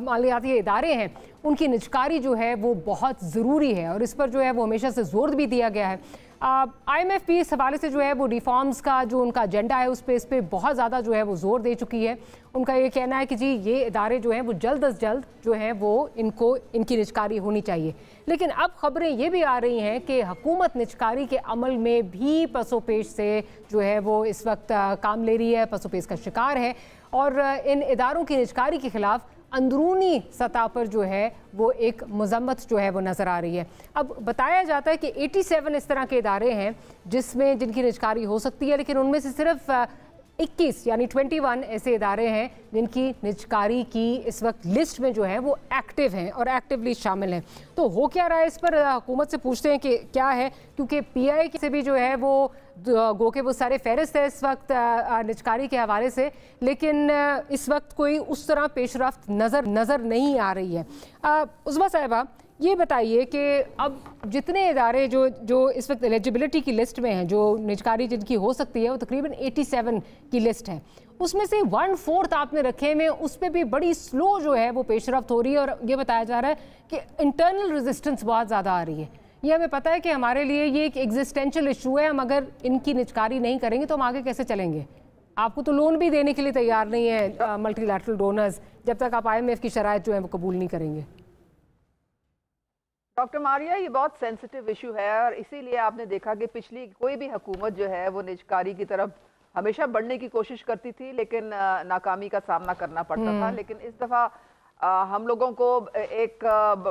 मालियाती इदारे हैं उनकी निजकारी जो है वो बहुत ज़रूरी है, और इस पर जो है वो हमेशा से जोर भी दिया गया है। IMF भी इस हवाले से जो है वो रिफॉर्म्स का जो उनका एजेंडा है उस पर बहुत ज़्यादा जो है वो जोर दे चुकी है। उनका ये कहना है कि जी ये इदारे जो हैं वो जल्द अज जल्द जो है वो इनकी निजकारी होनी चाहिए। लेकिन अब खबरें ये भी आ रही हैं कि हुकूमत निजकारी के अमल में भी पसोपेश से जो है वो इस वक्त काम ले रही है, पसोपेश का शिकार है, और इन इदारों की निजकारी के खिलाफ अंदरूनी सतह पर जो है वो एक मजम्मत जो है वो नज़र आ रही है। अब बताया जाता है कि 87 इस तरह के इदारे हैं जिनकी निजकारी हो सकती है, लेकिन उनमें से सिर्फ 21 यानी 21 ऐसे इदारे हैं जिनकी निजकारी की इस वक्त लिस्ट में जो है वो एक्टिव हैं और एक्टिवली शामिल हैं। तो हो क्या रहा है, इस पर हुकूमत से पूछते हैं कि क्या है, क्योंकि PI से भी जो है वो गो के वो सारे फहरिस्त है इस वक्त निजकारी के हवाले से, लेकिन इस वक्त कोई उस तरह पेशरफ्त नज़र नहीं आ रही है। उज़मा साहिबा, ये बताइए कि अब जितने इदारे जो इस वक्त एलिजिबिलिटी की लिस्ट में हैं, जो निजकारी जिनकी हो सकती है, वो तकरीबन 87 की लिस्ट है, उसमें से 1/4 आपने रखे में, उस पर भी बड़ी स्लो जो है वो पेशरफ्त हो रही है, और ये बताया जा रहा है कि इंटरनल रेजिस्टेंस बहुत ज़्यादा आ रही है। ये हमें पता है कि हमारे लिए ये एक एग्जिस्टेंशियल इशू है, हम अगर इनकी निजकारी नहीं करेंगे तो हम आगे कैसे चलेंगे? आपको तो लोन भी देने के लिए तैयार नहीं है मल्टीलैटरल डोनर्स, जब तक आप IMF की शराइत जो है वो कबूल नहीं करेंगे। डॉक्टर मारिया, ये बहुत सेंसिटिव इशू है, और इसीलिए आपने देखा कि पिछली कोई भी हुकूमत जो है वो निजकारी की तरफ हमेशा बढ़ने की कोशिश करती थी, लेकिन नाकामी का सामना करना पड़ता था। लेकिन इस दफ़ा हम लोगों को एक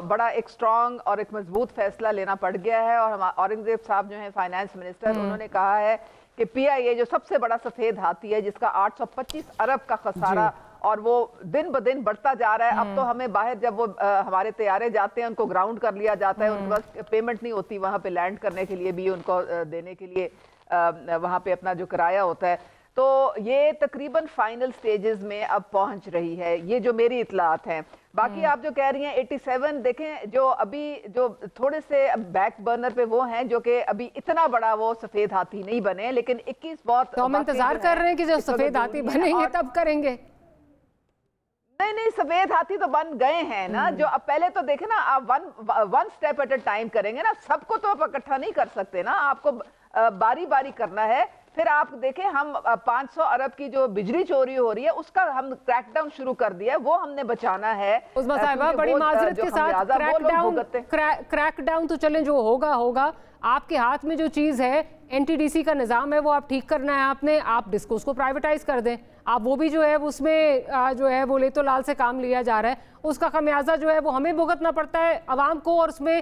बड़ा एक स्ट्रॉन्ग और एक मजबूत फैसला लेना पड़ गया है, और हम औरंगजेब साहब जो हैं फाइनेंस मिनिस्टर, उन्होंने कहा है कि PIA जो सबसे बड़ा सफ़ेद हाथी है, जिसका 825 अरब का खसारा और वो दिन ब दिन बढ़ता जा रहा है। अब तो हमें बाहर जब वो हमारे तैयारे जाते हैं उनको ग्राउंड कर लिया जाता है, उनके पास पेमेंट नहीं होती वहाँ पे लैंड करने के लिए भी, उनको देने के लिए वहाँ पे अपना जो किराया होता है। तो ये तकरीबन फाइनल स्टेजेस में अब पहुंच रही है, ये जो मेरी इतलात हैं। बाकी आप जो कह रही हैं 87, देखें जो अभी जो थोड़े से बैक बर्नर पे वो हैं जो कि अभी इतना बड़ा वो सफेद हाथी नहीं बने, लेकिन 21 बहुत तो हम इंतजार कर रहे हैं कि जब सफेद हाथी बनेंगे तब करेंगे। नहीं, सफेद हाथी तो बन गए हैं ना। जो अब पहले तो देखे ना, आप one step at a time करेंगे ना, सबको तो आप इकट्ठा नहीं कर सकते ना, आपको बारी बारी करना है। फिर आप देखें, हम 500 अरब की जो बिजली चोरी हो रही है उसका हम क्रैकडाउन शुरू कर दिया है, वो हमने बचाना है। उस्मा साहिबा, बड़ी माजरत के साथ क्रैकडाउन तो चलें, जो होगा होगा। आपके हाथ में जो चीज़ है, एनटीडीसी का निज़ाम है, वो आप ठीक करना है आपने। आप डिस्कोस को प्राइवेटाइज कर दें, आप वो भी जो है उसमें जो है वो ले तो लाल से काम लिया जा रहा है, उसका खमियाजा जो है वो हमें भुगतना पड़ता है आवाम को। और उसमें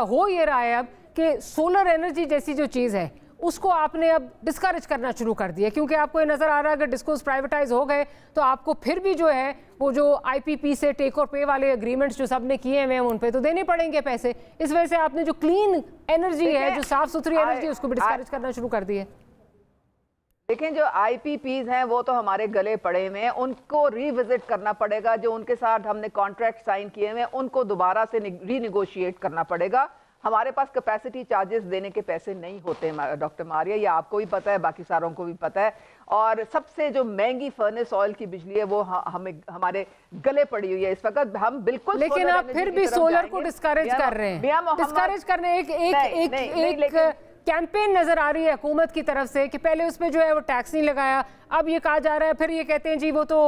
हो ये रहा है अब कि सोलर एनर्जी जैसी जो चीज़ है उसको आपने अब डिस्करेज करना शुरू कर दिया, क्योंकि आपको ये नज़र आ रहा है अगर डिस्कोस प्राइवेटाइज हो गए तो आपको फिर भी जो है वो जो आईपीपी से टेक और पे वाले एग्रीमेंट्स जो सबने किए हुए हैं उन पे तो देने पड़ेंगे पैसे। इस वजह से आपने जो क्लीन एनर्जी है, जो साफ सुथरी एनर्जी, उसको भी डिस्करेज करना शुरू कर दिया। देखें, जो आईपीपीज हैं वो तो हमारे गले पड़े हुए हैं, उनको रिविजिट करना पड़ेगा। जो उनके साथ हमने कॉन्ट्रैक्ट साइन किए हुए हैं उनको दोबारा से रीनिगोशिएट करना पड़ेगा। हमारे पास कैपेसिटी चार्जेस देने के पैसे नहीं होते डॉक्टर मारिया, ये आपको भी पता है, बाकी सारों को भी पता है। और सबसे जो महंगी फर्नेस ऑयल की बिजली है वो हमें हमारे गले पड़ी हुई है इस वक्त। हम बिल्कुल, लेकिन आप फिर भी सोलर को डिस्करेज कर रहे हैं। डिस्करेज करने एक कैंपेन नजर आ रही है हुकूमत की तरफ से कि पहले उसमें जो है वो टैक्स नहीं लगाया, अब ये कहा जा रहा है, फिर ये कहते हैं जी वो तो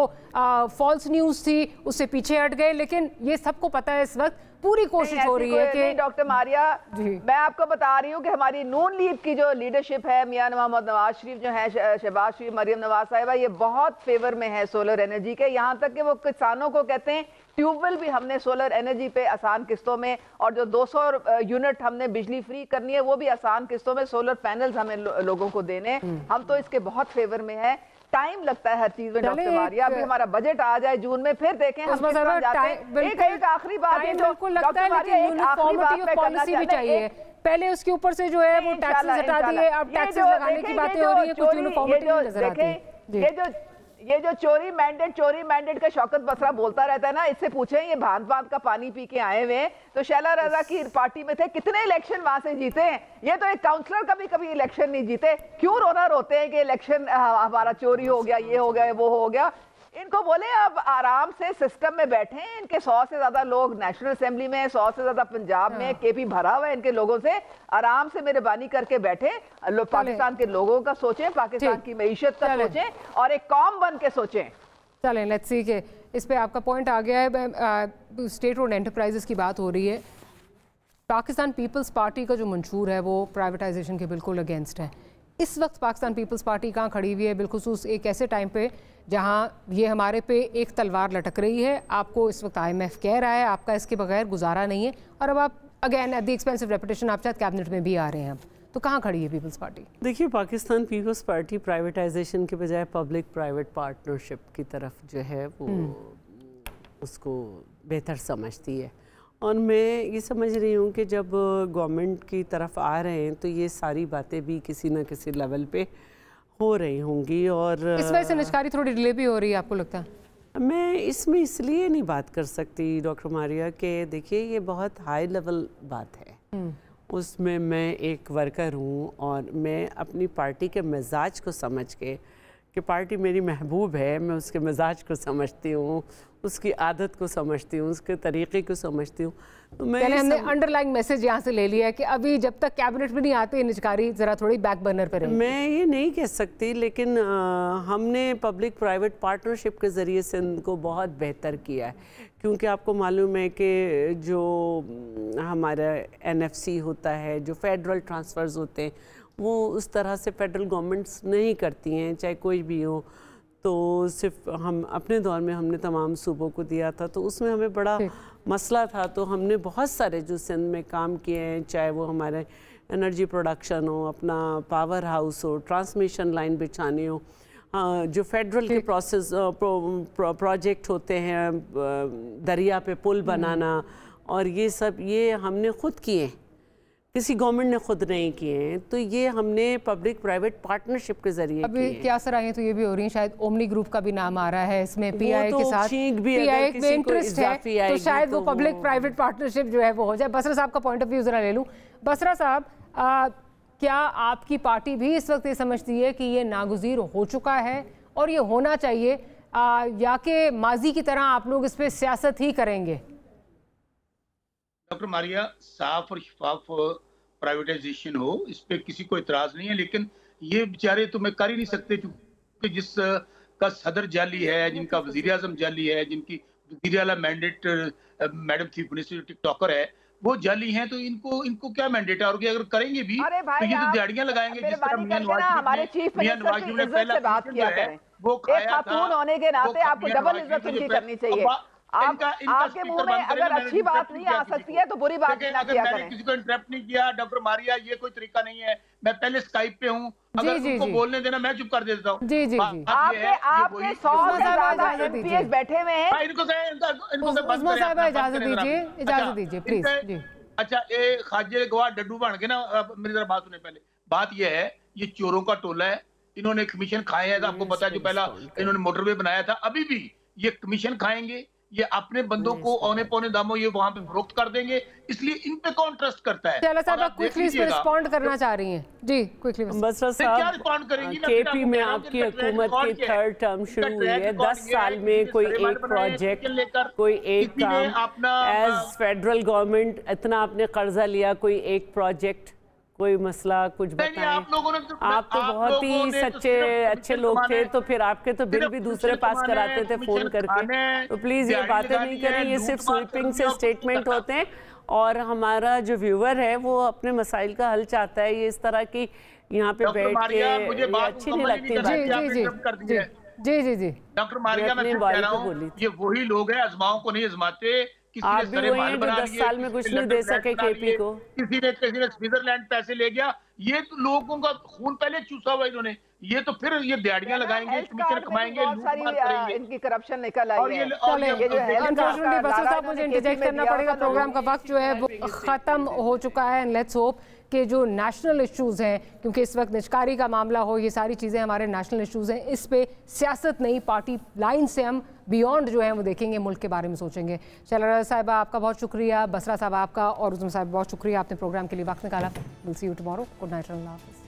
फॉल्स न्यूज थी, उससे पीछे हट गए। लेकिन ये सबको पता है इस वक्त पूरी कोशिश हो रही है कि डॉक्टर मारिया, मैं आपको बता रही हूँ कि हमारी नून लीग की जो लीडरशिप है, मियां मोहम्मद नवाज शरीफ जो है, शहबाज शरीफ, मरियम नवाज साहिबा, ये बहुत फेवर में है सोलर एनर्जी के। यहाँ तक कि वो किसानों को कहते हैं ट्यूबवेल भी हमने सोलर एनर्जी पे आसान किस्तों में, और जो 200 यूनिट हमने बिजली फ्री करनी है वो भी आसान किस्तों में, सोलर पैनल्स हमें लोगों को देने। हम तो इसके बहुत फेवर में है। टाइम लगता है हर चीज में डॉक्टर मारिया। अभी हमारा बजट आ जाए जून में, फिर देखें हम किस तरह जाते हैं। एक आखिरी बात है जो डॉक्टर मारिया, एक आखिरी बात पे करना चाहिए। पहले उसके ऊपर से जो है वो टैक्सेस हटा दिए, अब टैक्सेस लगाने की बातें हो रही है, कुछ यूनिफॉर्मिटी नजर आती है। ये जो चोरी मैंडेट का शौकत बसरा बोलता रहता है ना, इससे पूछें, ये भांत का पानी पी के आए हुए हैं, तो शैला रजा की पार्टी में थे, कितने इलेक्शन वहां से जीते हैं। ये तो एक काउंसलर कभी इलेक्शन नहीं जीते। क्यों रोते हैं कि इलेक्शन हमारा चोरी हो गया, ये हो गया, वो हो गया। इनको बोले अब आराम से सिस्टम में बैठे। इनके 100 से ज्यादा लोग नेशनल असेंबली में, 100 से ज्यादा पंजाब में, केपी भरा हुआ है इनके लोगों से। आराम से मेहरबानी करके बैठे, पाकिस्तान के लोगों का सोचें, पाकिस्तान की मईशत का सोचें और एक कौम बन के सोचें। चलें, लेट्स सी के इस पे आपका पॉइंट आ गया है। स्टेट ओन्ड एंटरप्राइजेस की बात हो रही है। पाकिस्तान पीपल्स पार्टी का जो मंशूर है वो प्राइवेटाइजेशन के बिल्कुल अगेंस्ट है। इस वक्त पाकिस्तान पीपल्स पार्टी कहाँ खड़ी हुई है, बिलखुसूस एक ऐसे टाइम पे जहाँ ये हमारे पे एक तलवार लटक रही है। आपको इस वक्त IMF कह रहा है आपका इसके बगैर गुजारा नहीं है, और अब आप again at the expensive reputation आप शायद कैबिनेट में भी आ रहे हैं। अब तो कहाँ खड़ी है पीपल्स पार्टी? देखिए, पाकिस्तान पीपल्स पार्टी प्राइवेटाइजेशन के बजाय पब्लिक प्राइवेट पार्टनरशिप की तरफ जो है वो उसको बेहतर समझती है। और मैं ये समझ रही हूँ कि जब गवर्नमेंट की तरफ आ रहे हैं तो ये सारी बातें भी किसी न किसी लेवल पे हो रही होंगी, और इस वजह से निष्कारी थोड़ी डिले भी हो रही है, आपको लगता है? मैं इसमें इसलिए नहीं बात कर सकती डॉक्टर मारिया कि देखिए ये बहुत हाई लेवल बात है। उसमें मैं एक वर्कर हूँ और मैं अपनी पार्टी के मिजाज को समझ के, कि पार्टी मेरी महबूब है, मैं उसके मिजाज को समझती हूँ, उसकी आदत को समझती हूँ, उसके तरीके को समझती हूँ। तो मैं हमने अंडरलाइन मैसेज यहाँ से ले लिया है कि अभी जब तक कैबिनेट में नहीं आते निष्कारी जरा थोड़ी बैक बर्नर पर रहेंगे। मैं ये नहीं कह सकती, लेकिन हमने पब्लिक प्राइवेट पार्टनरशिप के ज़रिए से इनको बहुत बेहतर किया है। क्योंकि आपको मालूम है कि जो हमारा NFC होता है, जो फेडरल ट्रांसफ़र्स होते हैं, वो उस तरह से फेडरल गवर्नमेंट्स नहीं करती हैं, चाहे कोई भी हो। तो सिर्फ हम अपने दौर में हमने तमाम सूबों को दिया था, तो उसमें हमें बड़ा मसला था। तो हमने बहुत सारे जो सिंध में काम किए हैं, चाहे वो हमारे एनर्जी प्रोडक्शन हो, अपना पावर हाउस हो, ट्रांसमिशन लाइन बिछानी हो, जो फेडरल के प्रोजेक्ट होते हैं, दरिया पे पुल बनाना, और ये सब ये हमने खुद किए, किसी गवर्नमेंट ने खुद नहीं किए हैं। तो ये हमने पब्लिक प्राइवेट पार्टनरशिप के जरिए अभी क्या सराहें तो ये भी हो रही हैं, शायद ओमनी ग्रुप का भी नाम आ रहा है इसमें, PI के साथ PI में इंटरेस्ट है, तो शायद वो पब्लिक प्राइवेट पार्टनरशिप जो है वो हो जाए। बसरा साहब का पॉइंट ऑफ व्यू जरा ले लूँ। बसरा साहब, क्या आपकी पार्टी भी इस वक्त ये समझती है कि ये नागुज़ीर हो चुका है और ये होना चाहिए? या कि माजी की तरह आप लोग इस पे सियासत ही करेंगे? डॉक्टर मारिया, साफ और शफाफ प्राइवेटाइजेशन हो, इस पे किसी को इतराज नहीं है, लेकिन ये बेचारे तो मैं कर ही नहीं सकते, क्योंकि जिस का सदर जाली है, जिनका वजीर आजम जाली है, जिनकी वजीर आला mandate madam chief minister TikToker है, वो जाली हैं, तो इनको क्या मैंडेट है? और अगर करेंगे भी तो ये तो दिहाड़ियां लगाएंगे। जिस तरह मियां नवाज शरीफ ने पहला बात किया है वो खाया था, होने के नाते आपको डबल इज्जत उनकी करनी चाहिए। आपके मुंह में अगर अच्छी बात नहीं आ सकती है तो बुरी बात ना किया करें। किसी को इंटरप्ट नहीं किया डॉक्टर मारिया, ये कोई तरीका नहीं है। मैं पहले स्काइप पे हूँ, अगर उनको बोलने देना मैं चुप कर देता हूँ। जी जी जी, आपके 100 से ज्यादा एमपीएस बैठे हुए हैं। इजाजत दीजिए, इजाजत दीजिए प्लीज। अच्छा, ये खाजे गवाह डड्डू बन के ना, मेरी तरह बात सुने पहले। बात ये है, ये चोरों का टोला है, इन्होंने कमीशन खाए हैं। आपको पता है, जो पहला इन्होंने मोटरवे बनाया था, अभी भी ये कमीशन खाएंगे, ये अपने बंदों को औने पौने दामों ये वहां पे फरोख्त कर देंगे, इसलिए इन पे कौन ट्रस्ट करता है? चलो साहब, क्विकली इस पे रिस्पॉन्ड करना चाह रही हैं जी, क्विकली बसरा साहब। केपी में आपकी हुकूमत की थर्ड टर्म शुरू हुई है, 10 साल में कोई एक प्रोजेक्ट, कोई एक काम, एज फेडरल गवर्नमेंट इतना आपने कर्जा लिया, कोई एक प्रोजेक्ट, कोई मसला कुछ बताएं। आप तो बहुत ही सच्चे अच्छे लोग थे, तो फिर आपके तो बिल भी दूसरे पास कराते थे फोन करके। तो प्लीज ये बातें नहीं करें, ये सिर्फ स्वीपिंग से स्टेटमेंट होते हैं, और हमारा जो व्यूअर है वो अपने मसाइल का हल चाहता है। ये इस तरह की यहाँ पे बैठ के अच्छी नहीं लगती बात। जी जी जी, डॉक्टर मारिया, मैं कह रहा हूँ, ये वही लोग हैं, अजमाओं को नहीं अजमाते। आप भी वही हैं जो 10 साल में कुछ नहीं दे सके केपी को। किसी ने स्विट्जरलैंड पैसे ले गया, ये तो लोगों का खून पहले चूसा हुआ इन्होंने, ये तो फिर ये दिहाड़ियां लगाएंगे, कमीशन कमाएंगे, लूटमार करेंगे, इनकी करप्शन निकल आई है। अनफॉर्चुनेटली बसरा साहब, मुझे इंटरजेक्ट करना पड़ेगा, प्रोग्राम का वक्त जो है वो खत्म हो चुका है। एंड लेट्स होप कि जो नेशनल इश्यूज़ हैं, क्योंकि इस वक्त निष्कारी का मामला हो, ये सारी चीज़ें हमारे नेशनल इश्यूज़ हैं, इस पे सियासत नहीं, पार्टी लाइन से हम बियॉन्ड जो है वो देखेंगे, मुल्क के बारे में सोचेंगे। शैलजा साहिबा आपका बहुत शुक्रिया, बसरा साहब आपका, और उज़म साहब बहुत शुक्रिया, आपने प्रोग्राम के लिए वक्त निकाला। Will see you tomorrow. Good night, अल्लाह हाफ़िज़।